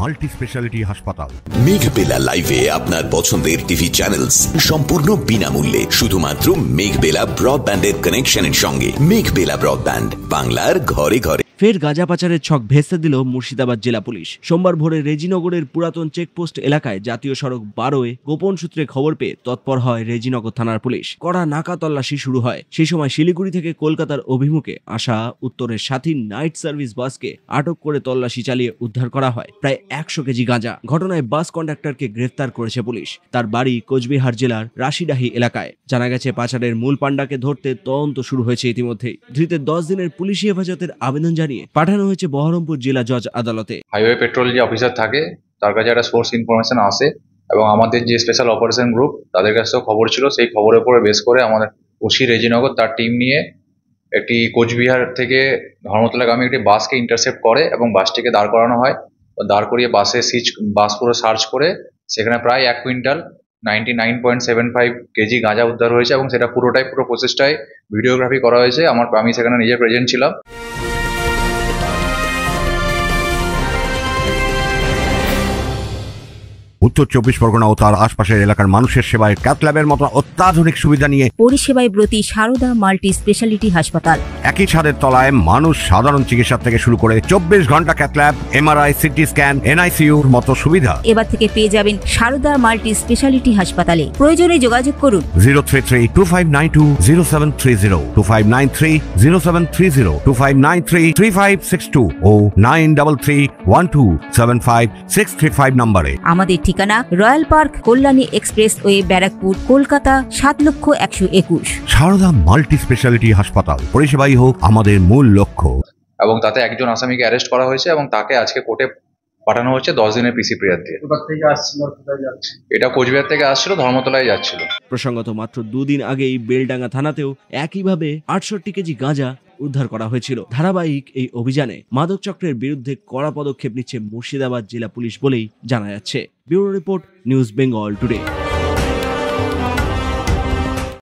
Multi speciality হাসপাতাল। মেঘবেলা লাইভে আপনার পছন্দের টিভি চ্যানেলস সম্পূর্ণ বিনামূল্যে, শুধুমাত্র মেঘবেলা ব্রডব্যান্ডের কানেকশনের সঙ্গে। মেঘবেলা ব্রডব্যান্ড, বাংলার ঘরে ঘরে। ফের গাঁজা পাচারের ছক ভেস্তে দিল মুর্শিদাবাদ জেলা পুলিশ। সোমবার ভোরে রেজিনগরের পুরাতন চেকপোস্ট এলাকায় জাতীয় সড়ক 12-এ গোপন সূত্রে খবর পেয়ে তৎপর হয় রেজিনগর থানার পুলিশ। কড়া নাকা তল্লাশি শুরু হয়। সেই সময় শিলিগুড়ি থেকে কলকাতার অভিমুখে আসা উত্তরের সাথী নাইট সার্ভিস বাসকে আটক করে তল্লাশি চালিয়ে উদ্ধার করা হয় প্রায় 100 কেজি গাঁজা। ঘটনায় বাস কন্ডাক্টরকে গ্রেফতার করেছে পুলিশ। তার বাড়ি কোচবিহার জেলার রাশিডাহি এলাকায়। জানা গেছে পাচারের মূল পাণ্ডাকে ধরতে তদন্ত শুরু হয়েছে ইতিমধ্যেই। ধৃতের 10 দিনের পুলিশি হেফাজতের আবেদন জানিয়ে পাঠানো হয়েছে বহরমপুর জেলা জজ আদালতে। হাইওয়ে পেট্রোল যে অফিসার থাকে তার কাছে একটা সোর্স ইনফরমেশন আসে এবং আমাদের যে স্পেশাল অপারেশন গ্রুপ তাদের কাছেও খবর ছিল। সেই খবরের উপরে বেস করে আমাদের ওসি রেজিনগর তার টিম নিয়ে একটি কোচবিহার থেকে ধর্মতলাগামী একটি বাসকে ইন্টারসেপ্ট করে এবং বাসটিকে দাঁড় করানো হয়। দাঁড় করিয়ে বাস পুরো সার্চ করে সেখানে প্রায় 1 কুইন্টাল 99.75 কেজি গাঁজা উদ্ধার হয়েছে এবং সেটা পুরো প্রসেসটাই ভিডিওগ্রাফি করা হয়েছে। আমি সেখানে নিজে প্রেজেন্ট ছিলাম। উত্তর 24 পরগনা ও তার আশপাশের এলাকার মানুষের সেবায় ক্যাথ ল্যাবের মতো অত্যাধুনিক সুবিধা নিয়ে পরিষেবায় ব্রতী সারদা মাল্টি স্পেশালিটি হাসপাতাল। একই ছাদের তলায় মানুষ সাধারণ চিকিৎসা থেকে শুরু করে 24 ঘন্টা cath lab, MRI, CT scan, এনআইসিইউর মতো সুবিধা এবার থেকে পেয়ে যাবেন সারদা মাল্টি স্পেশালিটি হাসপাতালে। প্রয়োজনে যোগাযোগ করুন 033-2592-0730, 2593-0730, 2593-3562 ও 9331275635 নম্বরে। আমাদের ঠিকানা royal park, Kalyani expressway, Barrackpore, Kolkata 7,01,21। Sarada multi speciality হাসপাতাল, পরিষেবাই হোক আমাদের মূল লক্ষ্য। এবং তাতে একজন আসামিকে অ্যারেস্ট করা হয়েছে এবং তাকে আজকে কোর্টে পাঠানো হচ্ছে 10 দিনের পিসি পিরিয়ড দিয়ে। এটা কোচবিহার থেকে আসছিল, ধর্মতলায় যাচ্ছিল। প্রসঙ্গত মাত্র 2 দিন আগেই বেলডাঙ্গা থানাতেও একইভাবে 68 কেজি গাঁজা উদ্ধার করা হয়েছিল। ধারাবাহিক এই অভিযানে মাদক চক্রের বিরুদ্ধে কড়া পদক্ষেপ নিচ্ছে মুর্শিদাবাদ জেলা পুলিশ বলেই জানা যাচ্ছে। Bureau report, news Bengal today.